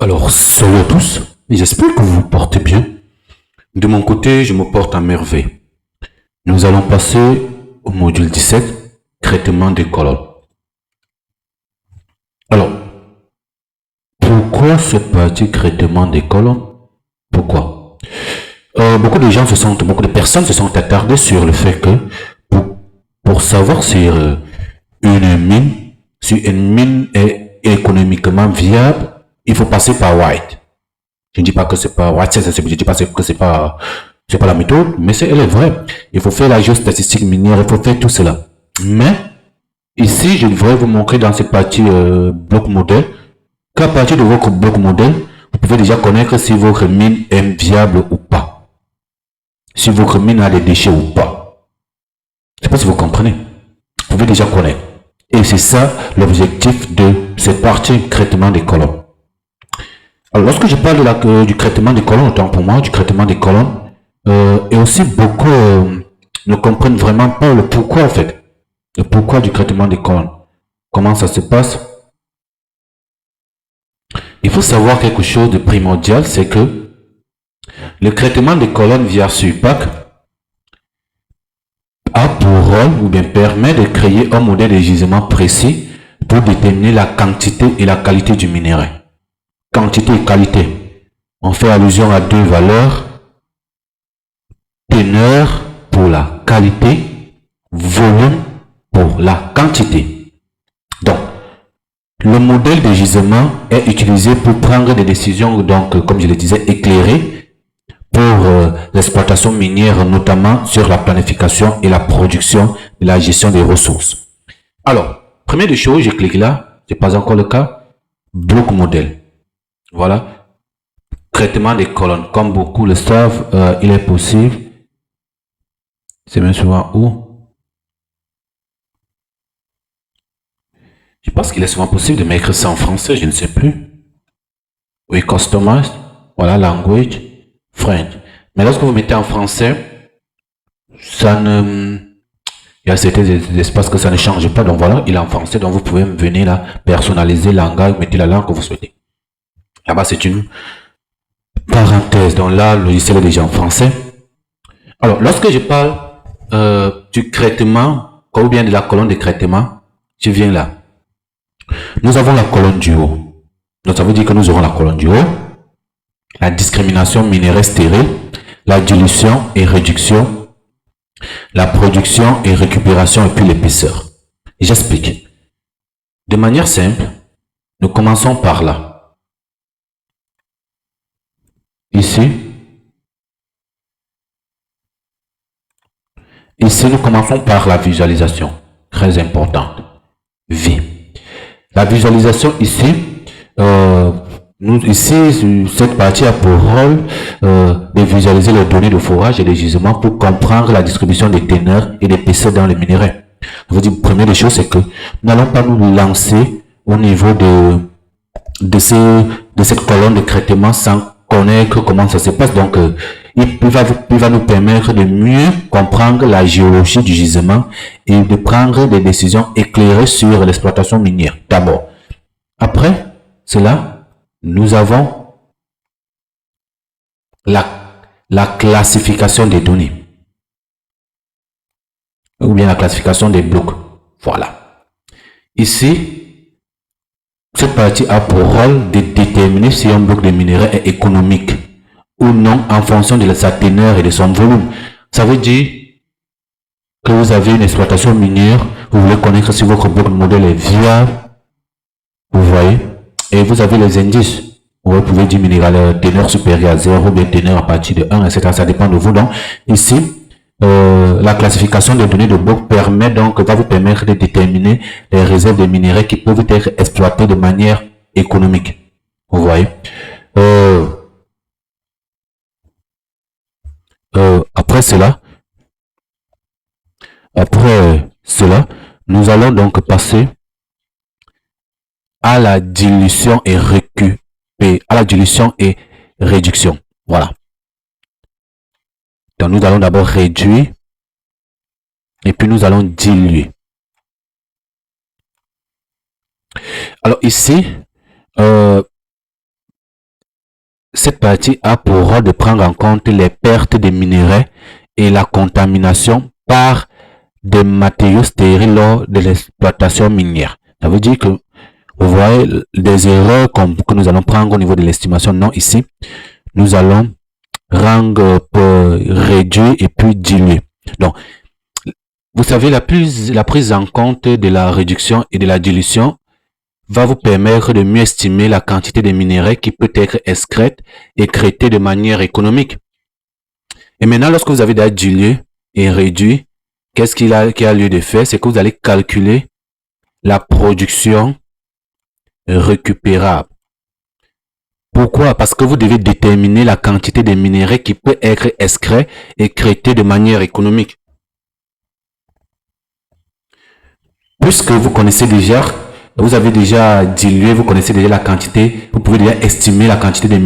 Alors, salut à tous, j'espère que vous vous portez bien. De mon côté, je me porte à merveille. Nous allons passer au module 17, traitement des colonnes. Alors, pourquoi ce petit traitement des colonnes? Pourquoi? Beaucoup de personnes se sont attardées sur le fait que pour, pour savoir une mine, si une mine est économiquement viable, il faut passer par White. Je ne dis pas que c'est pas White, je ne dis pas que c'est pas la méthode, mais elle est vraie. Il faut faire la géostatistique minière, il faut faire tout cela. Mais ici, je devrais vous montrer dans cette partie bloc modèle qu'à partir de votre bloc modèle, vous pouvez déjà connaître si votre mine est viable ou pas. Si votre mine a des déchets ou pas. Je ne sais pas si vous comprenez. Vous pouvez déjà connaître. Et c'est ça l'objectif de cette partie traitement des colonnes. Alors, lorsque je parle du traitement des colonnes, autant pour moi, du traitement des colonnes, et aussi beaucoup ne comprennent vraiment pas le pourquoi en fait. Le pourquoi du traitement des colonnes. Comment ça se passe? Il faut savoir quelque chose de primordial, c'est que le traitement des colonnes via SUPAC a pour rôle ou bien permet de créer un modèle de gisement précis pour déterminer la quantité et la qualité du minerai. Quantité et qualité. On fait allusion à deux valeurs. Teneur pour la qualité, volume pour la quantité. Donc, le modèle de gisement est utilisé pour prendre des décisions, donc, comme je le disais, éclairées pour l'exploitation minière, notamment sur la planification et la production et la gestion des ressources. Alors, première des choses, je clique là, c'est pas encore le cas, bloc modèle. Voilà, traitement des colonnes. Comme beaucoup le savent, il est possible, c'est même souvent où je pense qu'il est souvent possible de mettre ça en français, je ne sais plus. Oui, customize, voilà, language, French. Mais lorsque vous mettez en français, ça ne... Il y a certains espaces que ça ne change pas. Donc voilà, il est en français. Donc vous pouvez venir là, personnaliser le langage, mettez la langue que vous souhaitez. Là-bas, c'est une parenthèse. Donc là, le logiciel est déjà en français. Alors, lorsque je parle du traitement, ou bien de la colonne de traitement, je viens là. Nous avons la colonne du haut. Donc ça veut dire que nous aurons la colonne du haut, la discrimination minéraire stérile, la dilution et réduction, la production et récupération et puis l'épaisseur. J'explique. De manière simple, nous commençons par là. Ici, nous commençons par la visualisation. Très importante. V. La visualisation ici, cette partie a pour rôle de visualiser les données de forage et de gisement pour comprendre la distribution des teneurs et des épaisseurs dans les minerais. Je vous dis, première des choses, c'est que nous n'allons pas nous lancer au niveau de cette colonne de traitement sans connaître comment ça se passe. Donc, il va nous permettre de mieux comprendre la géologie du gisement et de prendre des décisions éclairées sur l'exploitation minière. D'abord. Après cela, nous avons la classification des données. Ou bien la classification des blocs. Voilà. Ici, cette partie a pour rôle de déterminer si un bloc de minerai est économique ou non en fonction de sa teneur et de son volume. Ça veut dire que vous avez une exploitation minière, vous voulez connaître si votre bloc modèle est viable, vous voyez, et vous avez les indices. Vous pouvez dire minéral teneur supérieure à 0 ou bien teneur à partir de 1, etc. Ça dépend de vous. Donc, ici, la classification des données de bloc va vous permettre de déterminer les réserves de minerais qui peuvent être exploitées de manière économique. Vous voyez. Après cela, nous allons donc passer à la dilution et réduction. Voilà. Donc nous allons d'abord réduire et puis nous allons diluer. Alors ici, cette partie a pour rôle de prendre en compte les pertes de minerais et la contamination par des matériaux stériles lors de l'exploitation minière. Ça veut dire que vous voyez des erreurs que nous allons prendre au niveau de l'estimation. Non, ici, nous allons rendre réduire et puis diluer. Donc, vous savez, la prise en compte de la réduction et de la dilution va vous permettre de mieux estimer la quantité de minerais qui peut être extraite et traitée de manière économique. Et maintenant, lorsque vous avez déjà dilué et réduit, qu'est-ce qui a lieu de faire? C'est que vous allez calculer la production récupérable. Pourquoi? Parce que vous devez déterminer la quantité de minerais qui peut être extrait et traité de manière économique. Puisque vous connaissez déjà, vous avez déjà dilué, vous connaissez déjà la quantité, vous pouvez déjà estimer la quantité de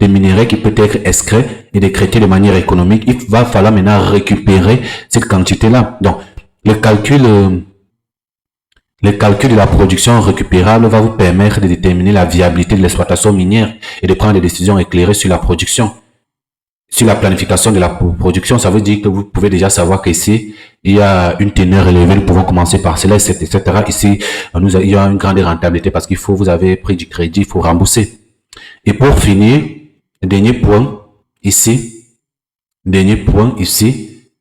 minerais qui peut être extrait et traité de manière économique. Il va falloir maintenant récupérer cette quantité-là. Donc, le calcul de la production récupérable va vous permettre de déterminer la viabilité de l'exploitation minière et de prendre des décisions éclairées sur la production. Sur la planification de la production, ça veut dire que vous pouvez déjà savoir qu'ici, il y a une teneur élevée, nous pouvons commencer par cela, etc. Ici, il y a une grande rentabilité parce vous avez pris du crédit, il faut rembourser. Et pour finir, dernier point ici,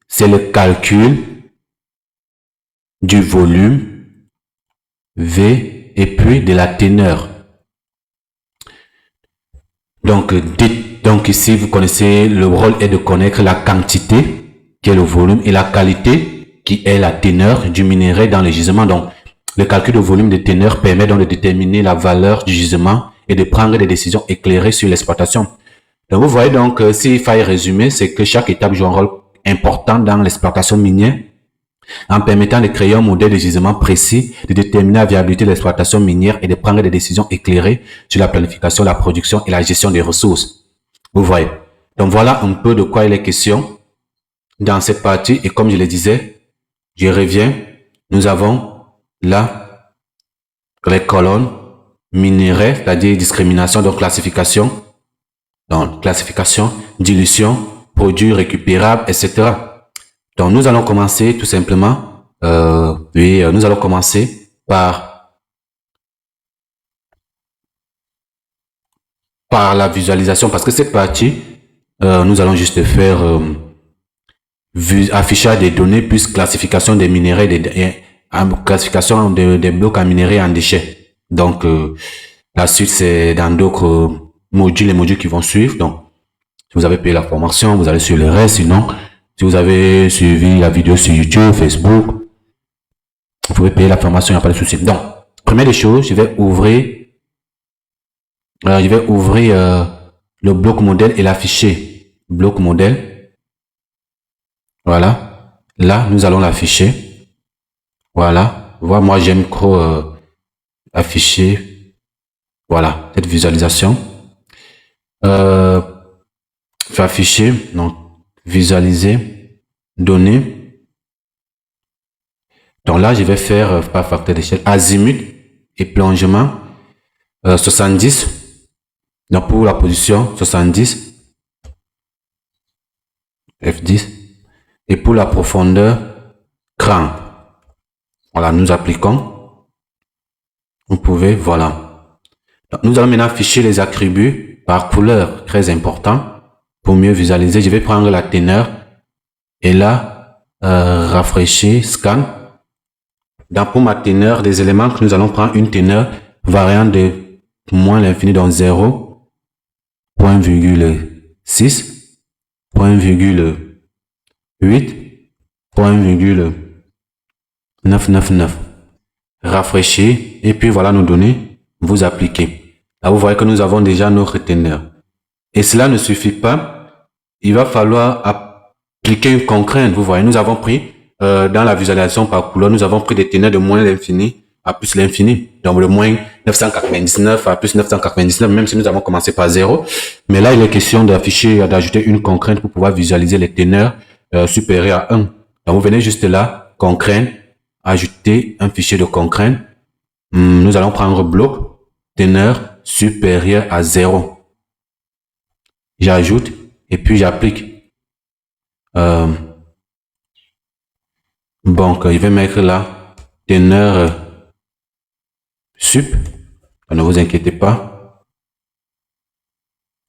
c'est le calcul du volume V et puis de la teneur. Donc ici, vous connaissez, le rôle est de connaître la quantité, qui est le volume, et la qualité, qui est la teneur du minerai dans le gisement. Donc, le calcul de volume de teneur permet donc de déterminer la valeur du gisement et de prendre des décisions éclairées sur l'exploitation. Donc, vous voyez donc, s'il faille résumer, c'est que chaque étape joue un rôle important dans l'exploitation minière, en permettant de créer un modèle de gisement précis, de déterminer la viabilité de l'exploitation minière et de prendre des décisions éclairées sur la planification, la production et la gestion des ressources. Vous voyez. Donc voilà un peu de quoi il est question dans cette partie. Et comme je le disais, je reviens. Nous avons là les colonnes minerais, c'est-à-dire discrimination, donc classification, dilution, produits récupérables, etc. Donc, nous allons commencer tout simplement, nous allons commencer par la visualisation, parce que cette partie, nous allons juste faire affichage des données plus classification des minerais, classification des blocs en minerais et en déchets. Donc, la suite, c'est dans d'autres modules, les modules qui vont suivre. Donc, si vous avez payé la formation, vous allez sur le reste, sinon, si vous avez suivi la vidéo sur YouTube, Facebook, vous pouvez payer la formation, il n'y a pas de souci. Donc, première des choses, je vais ouvrir le bloc modèle et l'afficher. Bloc modèle. Voilà. Là, nous allons l'afficher. Voilà. Voilà. Moi, j'aime trop afficher. Voilà. Cette visualisation. Je vais afficher. Donc, visualiser, données. Donc là, je vais faire par facteur d'échelle azimut et plongement 70. Donc pour la position 70, F10. Et pour la profondeur, cran. Voilà, nous appliquons. Vous pouvez, voilà. Donc, nous allons maintenant afficher les attributs par couleur, très important. Pour mieux visualiser, je vais prendre la teneur et là, rafraîchir, scan. Donc, pour ma teneur, des éléments que nous allons prendre une teneur variant de moins l'infini, donc 0, 0.6, 0.8, 0.999. Rafraîchir et puis voilà nos données, vous appliquez. Là, vous voyez que nous avons déjà notre teneur. Et cela ne suffit pas. Il va falloir appliquer une contrainte. Vous voyez, nous avons pris, dans la visualisation par couleur, nous avons pris des teneurs de moins l'infini à plus l'infini. Donc, le moins 999 à plus 999, même si nous avons commencé par 0. Mais là, il est question d'afficher, d'ajouter une contrainte pour pouvoir visualiser les teneurs supérieures à 1. Donc, vous venez juste là, contrainte, ajouter un fichier de contrainte. Nous allons prendre bloc, teneur, supérieur à 0. J'ajoute et puis j'applique. Donc, je vais mettre là teneur sup. Ne vous inquiétez pas.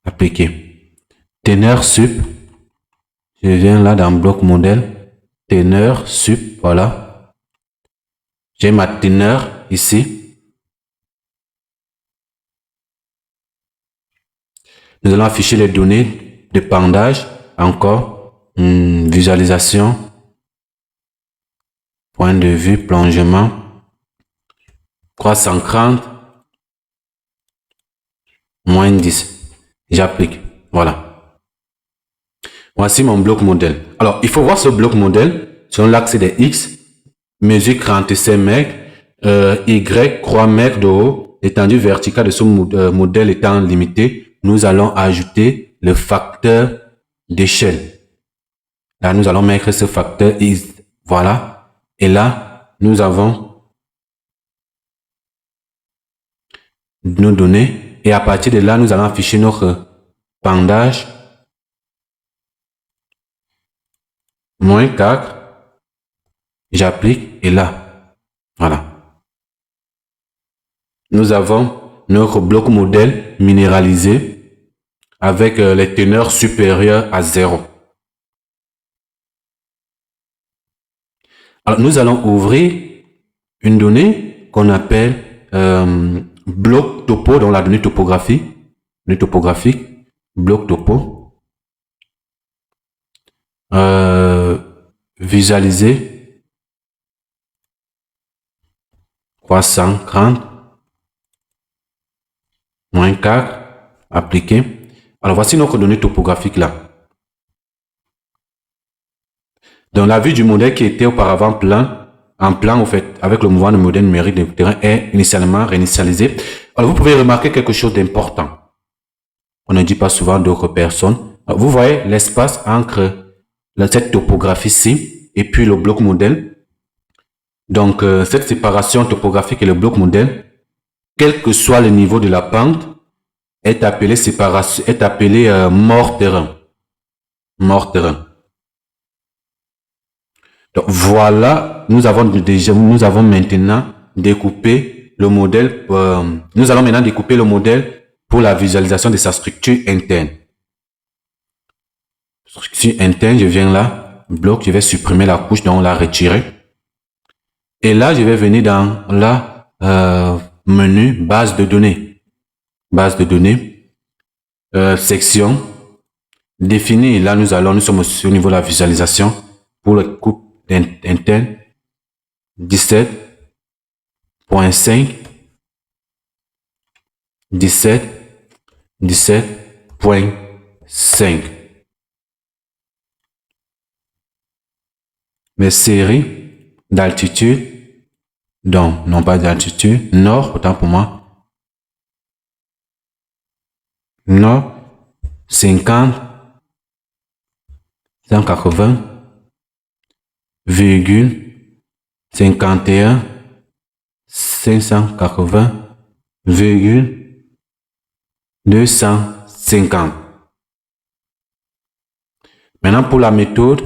Appliquer. Teneur sup. Je viens là dans bloc modèle. Teneur sup. Voilà. J'ai ma teneur ici. Nous allons afficher les données de pendage. Encore. Visualisation. Point de vue. Plongement. 330. Moins 10. J'applique. Voilà. Voici mon bloc modèle. Alors, il faut voir ce bloc modèle sur l'axe des X. Mesure 47 mètres. Y, 3 mètres de haut. L'étendue verticale de ce modèle étant limitée, nous allons ajouter le facteur d'échelle. Là, nous allons mettre ce facteur X. Voilà. Et là, nous avons nos données. Et à partir de là, nous allons afficher notre pendage. Moins 4. J'applique et là. Voilà. Nous avons notre bloc modèle minéralisé avec les teneurs supérieures à 0. Alors, nous allons ouvrir une donnée qu'on appelle bloc topo, dans la donnée topographique, bloc topo, visualiser 330, moins 4, appliquer. Alors, voici notre donnée topographique là. Dans la vue du modèle qui était auparavant en plan, en fait, avec le mouvement de modèle numérique de terrain est initialement réinitialisé. Alors, vous pouvez remarquer quelque chose d'important. On ne dit pas souvent d'autres personnes. Alors, vous voyez l'espace entre cette topographie-ci et puis le bloc modèle. Donc, cette séparation topographique et le bloc modèle, quel que soit le niveau de la pente, est appelé séparation, est appelé mort terrain. Mort terrain. Donc voilà, nous avons maintenant découpé le modèle. Nous allons maintenant découper le modèle pour la visualisation de sa structure interne. Structure interne, je viens là, bloc, je vais supprimer la couche, donc la retirer. Et là, je vais venir dans la menu base de données. Base de données, section, définir. Là, nous sommes au niveau de la visualisation pour le coupe interne 17.5, 17.5. Les séries d'altitude, donc non pas d'altitude, nord, autant pour moi, nord, 50, 180, virgule, 51, 580, virgule, 250. Maintenant, pour la méthode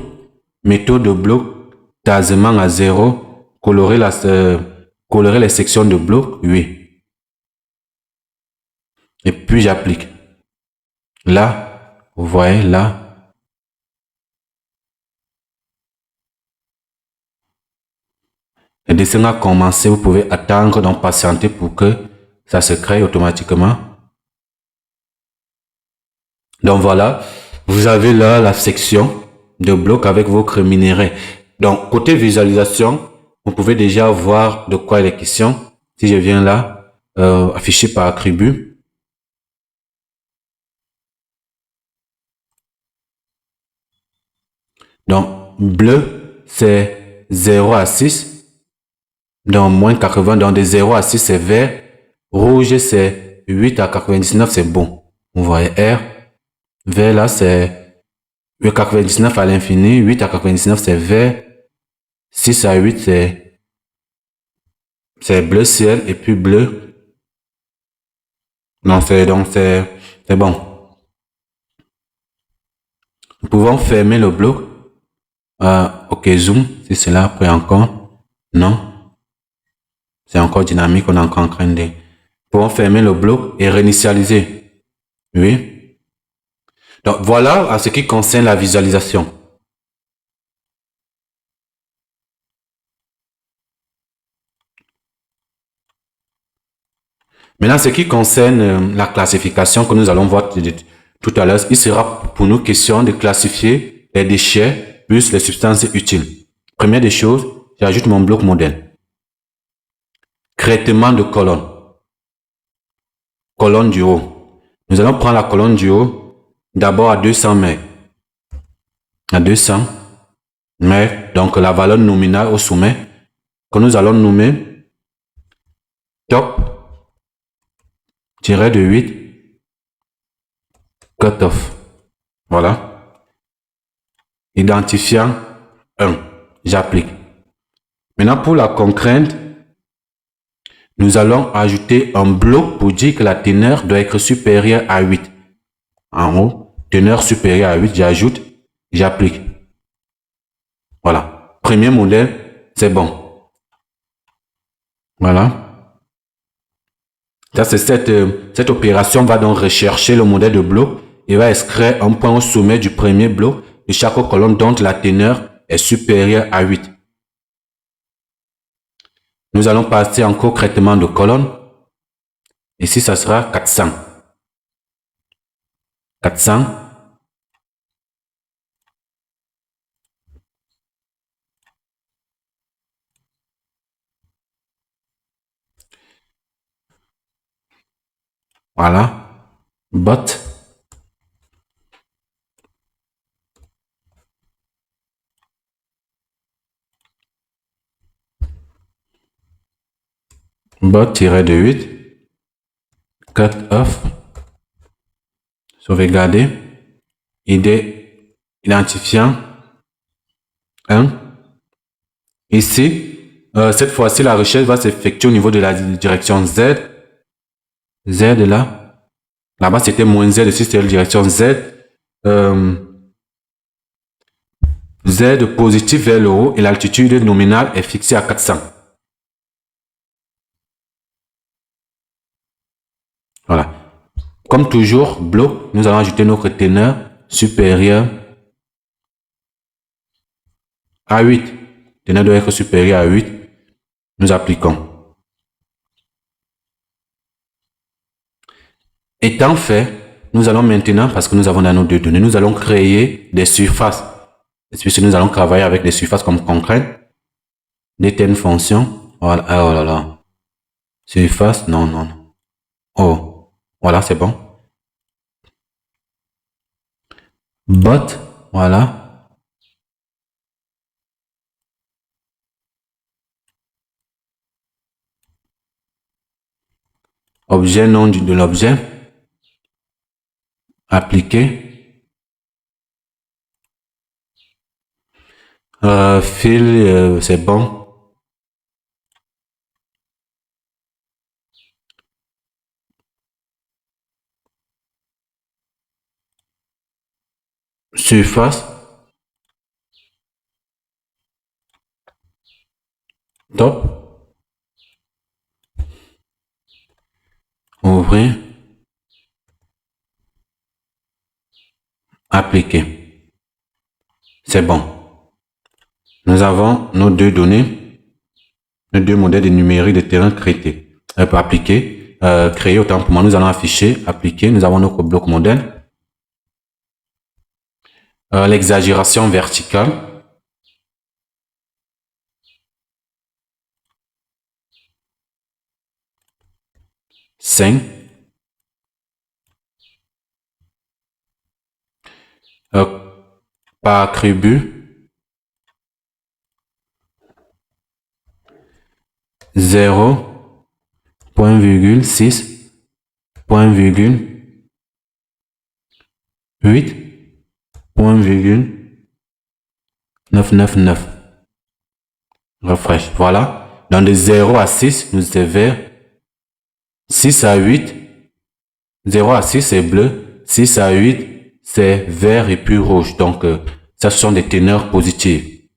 de bloc, tasement à 0, colorer les sections de bloc, oui. Et puis, j'applique. Là, vous voyez, là, le dessin a commencé, vous pouvez attendre, donc patienter pour que ça se crée automatiquement. Donc voilà, vous avez là la section de bloc avec vos minéraux. Donc côté visualisation, vous pouvez déjà voir de quoi il est question. Si je viens là, affiché par attribut. Donc bleu, c'est 0 à 6. Donc, moins 80, donc de 0 à 6, c'est vert. Rouge, c'est 8 à 99, c'est bon. Vous voyez R. Vert, là, c'est 99 à l'infini. 8 à 99, c'est vert. 6 à 8, c'est bleu ciel. Et puis bleu. Non, c'est bon. Nous pouvons fermer le bloc. Ok, zoom, si c'est là, après encore. Non. C'est encore dynamique, on est encore en train de... Nous pouvons fermer le bloc et réinitialiser. Oui. Donc, voilà à ce qui concerne la visualisation. Maintenant, ce qui concerne la classification que nous allons voir tout à l'heure, il sera pour nous question de classifier les déchets plus les substances utiles. Première des choses, j'ajoute mon bloc modèle. Traitement de colonne. Colonne du haut. Nous allons prendre la colonne du haut d'abord à 200 mètres. À 200 mètres, donc la valeur nominale au sommet que nous allons nommer top tiré de 8 cutoff. Voilà. Identifiant 1. J'applique. Maintenant, pour la contrainte, nous allons ajouter un bloc pour dire que la teneur doit être supérieure à 8. En haut, teneur supérieure à 8, j'ajoute, j'applique. Voilà. Premier modèle, c'est bon. Voilà. Ça, c'est cette opération va donc rechercher le modèle de bloc et va extraire un point au sommet du premier bloc de chaque colonne dont la teneur est supérieure à 8. Nous allons passer encore au traitement de colonne. Ici, ça sera 400. 400. Voilà. But. But tiré de 8. Cut off. Sauvegarder. Identifiant 1. Ici, cette fois-ci, la recherche va s'effectuer au niveau de la direction Z. Z là. Là-bas, c'était moins Z, ici, c'était la direction Z. Z positif vers le haut et l'altitude nominale est fixée à 400. Voilà. Comme toujours, bloc, nous allons ajouter notre teneur supérieure à 8. Teneur doit être supérieure à 8. Nous appliquons. Étant fait, nous allons maintenant, parce que nous avons dans nos deux données, nous allons créer des surfaces. Puisque nous allons travailler avec des surfaces comme contrainte. Détermine fonction. Voilà. Oh là là. Surface. Non, non, non. Oh. Voilà, c'est bon. But. Voilà. Objet, nom de l'objet. Appliquer. Fil, c'est bon. Surface. Top. Ouvrir. Appliquer. C'est bon. Nous avons nos deux données, nos deux modèles de numérique de terrain traités. Pour appliquer, créer autant pour moi, nous allons afficher, appliquer, nous avons notre bloc modèle. L'exagération verticale. Cinq. Par attribut. 0, point virgule 6, point virgule 8, point virgule 999. Refresh. Voilà. Donc de 0 à 6, nous c'est vers 6 à 8, 0 à 6, c'est bleu. 6 à 8, c'est vert et puis rouge. Donc, ça, ce sont des teneurs positives.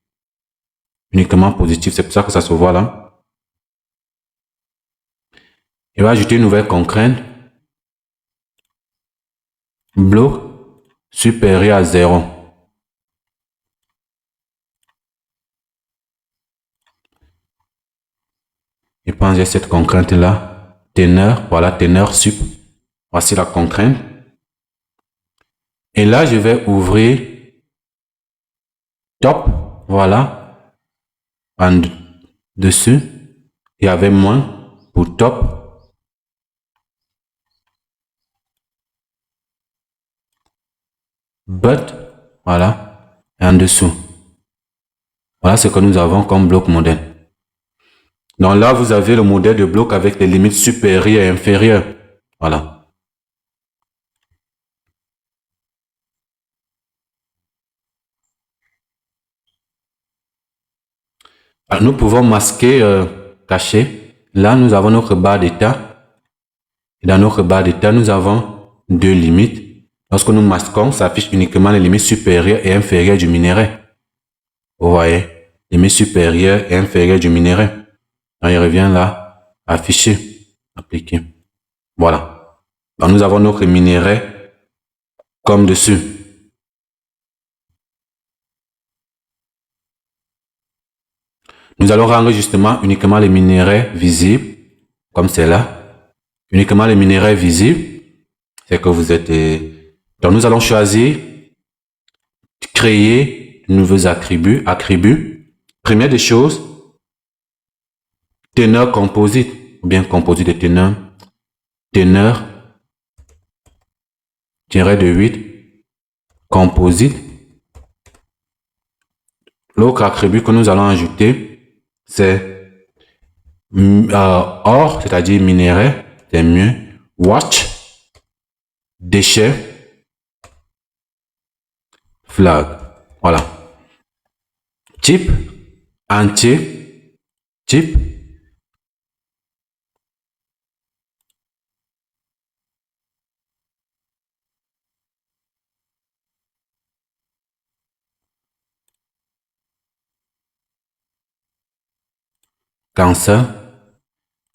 Uniquement positives. C'est pour ça que ça se voit là. Il va ajouter une nouvelle contrainte. Bloc supérieur à 0. Je pense que j'ai cette contrainte-là. Teneur, voilà, teneur sup. Voici la contrainte. Et là, je vais ouvrir top, voilà, en dessus. Il y avait moins pour top. But, voilà, et en dessous. Voilà ce que nous avons comme bloc modèle. Donc là, vous avez le modèle de bloc avec les limites supérieures et inférieures. Voilà. Alors, nous pouvons masquer, cacher. Là, nous avons notre barre d'état. Et dans notre barre d'état, nous avons deux limites. Lorsque nous masquons, ça affiche uniquement les limites supérieures et inférieures du minerai. Vous voyez, limites supérieures et inférieures du minerai. On y revient là, afficher, appliquer. Voilà. Donc, nous avons notre minerai comme dessus. Nous allons rendre justement uniquement les minéraux visibles, comme c'est là. Uniquement les minéraux visibles, c'est que vous êtes... Donc nous allons choisir, créer de nouveaux attributs. Première des choses, teneur composite, ou bien composite de teneur. Teneur, tiré de 8, composite. L'autre attribut que nous allons ajouter, c'est or, c'est-à-dire minerai, c'est mieux. Watch, déchet, flag. Voilà. Type, entier, type. Cancer,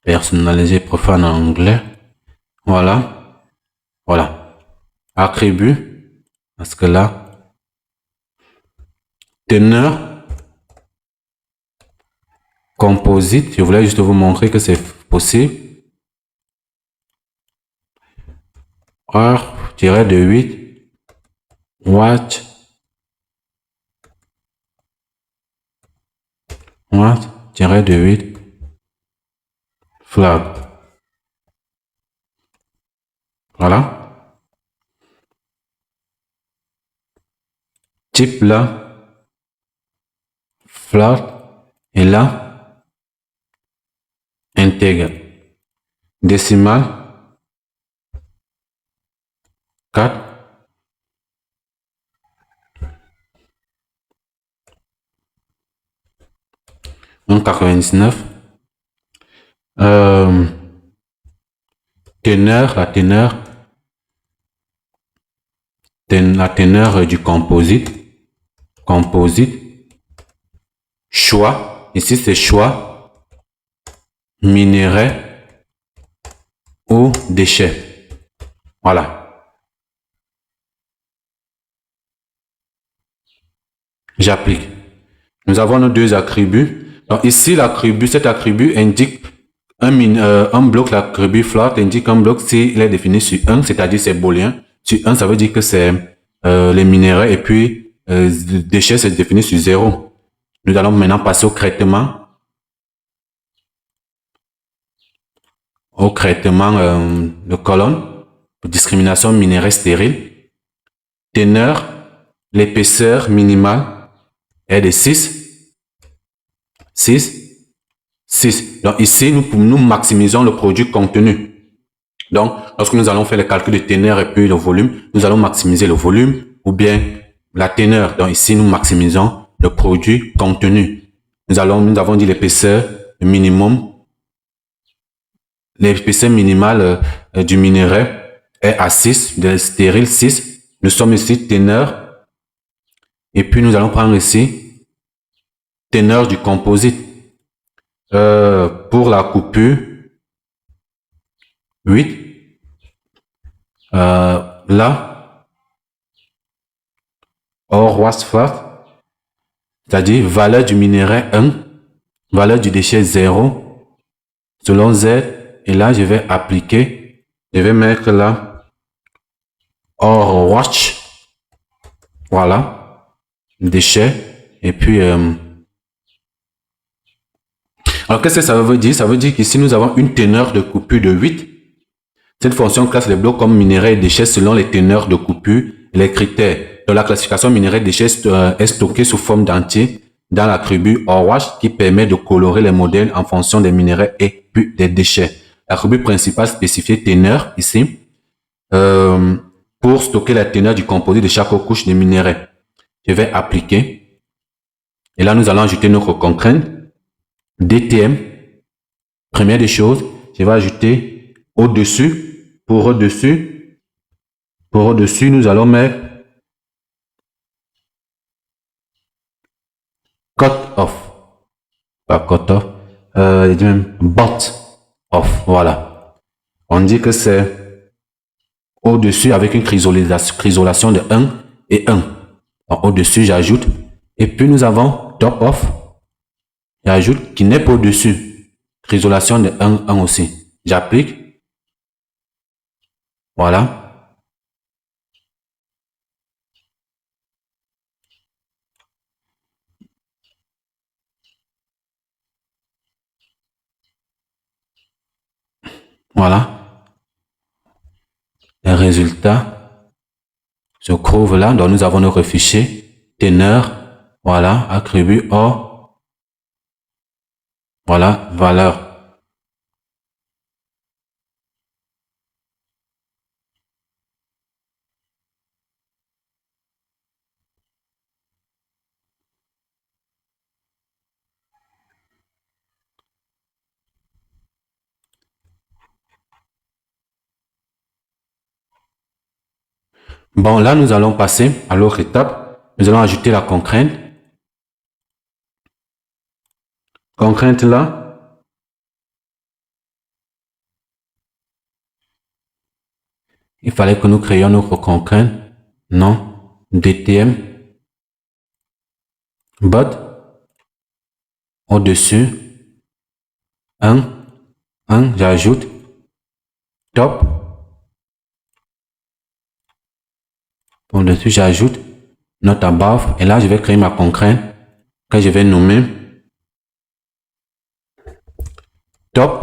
personnalisé profane en anglais. Voilà. Voilà. Attribut, parce que là, teneur, composite, je voulais juste vous montrer que c'est possible. Heure, tiré de 8, watch, tiré de 8, flag. Voilà. Type là, flag, et là, intègre. Décimal, 4. Donc 99. Teneur, la teneur du composite. Choix, ici c'est choix, minerai ou déchet. Voilà. J'applique. Nous avons nos deux attributs. Donc ici, cet attribut indique un bloc, l'attribut float indique un bloc s'il est défini sur 1, c'est-à-dire c'est booléen. Sur 1, ça veut dire que c'est les minéraux et puis déchets, c'est défini sur 0. Nous allons maintenant passer au traitement. De colonne, discrimination minérale stérile. Teneur, l'épaisseur minimale est de 6. 6. Donc ici, nous maximisons le produit contenu. Donc, lorsque nous allons faire le calcul de teneur et puis le volume, nous allons maximiser le volume ou bien la teneur. Donc ici, nous maximisons le produit contenu. Nous avons dit l'épaisseur minimum. L'épaisseur minimale du minerai est à 6, de stérile 6. Nous sommes ici teneur. Et puis nous allons prendre ici teneur du composite. Pour la coupure 8. Là, or Wasfat, c'est-à-dire valeur du minerai 1, valeur du déchet 0, selon Z. Et là, je vais appliquer, je vais mettre là, or watch, voilà, déchet, et puis, alors qu'est-ce que ça veut dire? Ça veut dire qu'ici, nous avons une teneur de coupure de 8. Cette fonction classe les blocs comme minerais et déchets selon les teneurs de coupure et les critères. Dans la classification minerais et déchets est stockée sous forme d'entier dans l'attribut ORWASH qui permet de colorer les modèles en fonction des minerais et puis des déchets. L'attribut principal spécifié teneur ici pour stocker la teneur du composé de chaque couche de minerais. Je vais appliquer. Et là, nous allons ajouter notre contrainte. DTM. Première des choses, je vais ajouter au-dessus. Pour au-dessus, nous allons mettre cut off. Pas cut off. Il dit même but off. Voilà. On dit que c'est au-dessus avec une chrysolation de 1 et 1. Au-dessus, j'ajoute. Et puis nous avons top off. J'ajoute qui n'est pas au-dessus. Chrysolation de 1, 1 aussi. J'applique. Voilà. Voilà. Les résultats se trouvent là. Donc nous avons notre fichier teneur. Voilà. Attribut or. Voilà. Valeur. Bon, là, nous allons passer à l'autre étape. Nous allons ajouter la contrainte. Contrainte là. Il fallait que nous créions notre contrainte. Non. DTM. But. Au-dessus. 1. 1. J'ajoute. Top. Au-dessus, j'ajoute not above. Et là, je vais créer ma contrainte que je vais nommer top.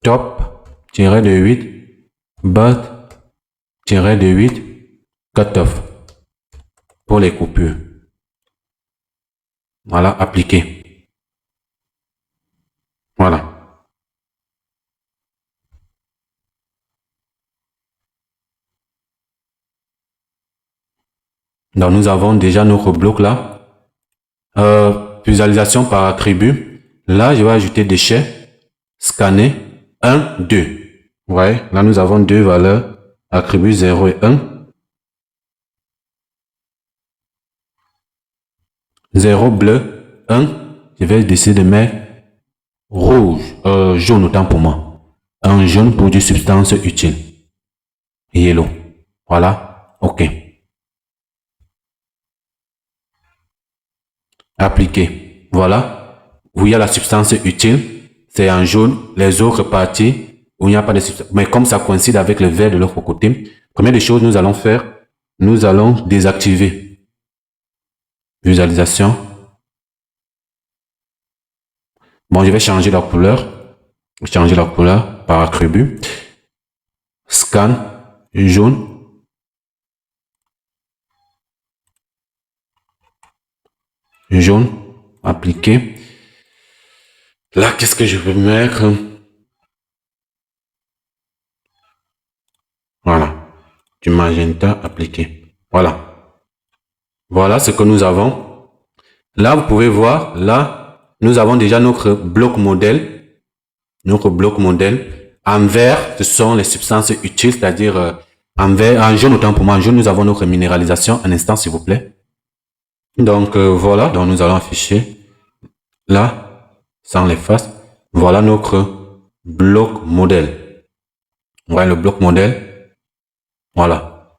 Top. Tiré de 8. But. Tiré de 8. Cutoff. Pour les coupures. Voilà, appliqué. Voilà. Donc, nous avons déjà notre bloc là. Visualisation par attribut. Là, je vais ajouter déchets. Scanner. 1, 2. Ouais, là, nous avons deux valeurs. Attribut 0 et 1. 0 bleu. 1. Je vais décider de mettre rouge. Jaune autant pour moi. Un jaune pour du substance utile. Yellow. Voilà. OK. Appliquer. Voilà. Où il y a la substance utile, c'est en jaune. Les autres parties où il n'y a pas de substance. Mais comme ça coïncide avec le vert de l'autre côté, première des choses, nous allons faire, nous allons désactiver. Visualisation. Bon, je vais changer la couleur. Changer la couleur par attribut. Scan. Jaune. Jaune. Appliquer. Là, qu'est-ce que je vais mettre? Voilà. Du magenta appliqué. Voilà. Voilà ce que nous avons. Là, vous pouvez voir, là, nous avons déjà notre bloc modèle. Notre bloc modèle. En vert, ce sont les substances utiles, c'est-à-dire en vert, en jaune, autant pour moi, en jaune, nous avons notre minéralisation. Un instant, s'il vous plaît. Donc, voilà, donc nous allons afficher là, sans les faces. Voilà notre bloc modèle. Voilà le bloc modèle. Voilà.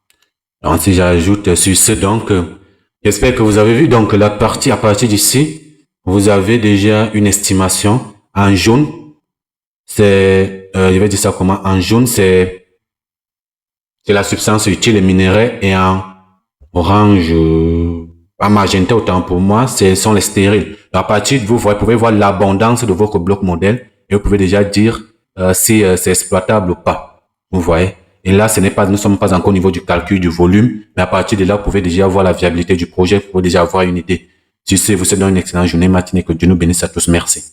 Donc, si j'ajoute sur ce, donc, j'espère que vous avez vu. Donc, la partie, à partir d'ici, vous avez déjà une estimation. En jaune, c'est, je vais dire ça comment, en jaune, c'est la substance utile, les minéraux, et en orange, en magenta, autant pour moi, ce sont les stériles. À partir de vous pouvez voir l'abondance de votre bloc modèle et vous pouvez déjà dire si c'est exploitable ou pas. Vous voyez? Et là, nous ne sommes pas encore au niveau du calcul du volume, mais à partir de là, vous pouvez déjà voir la viabilité du projet, vous pouvez déjà avoir une idée. Si c'est, vous souhaite une excellente journée, matinée, que Dieu nous bénisse à tous. Merci.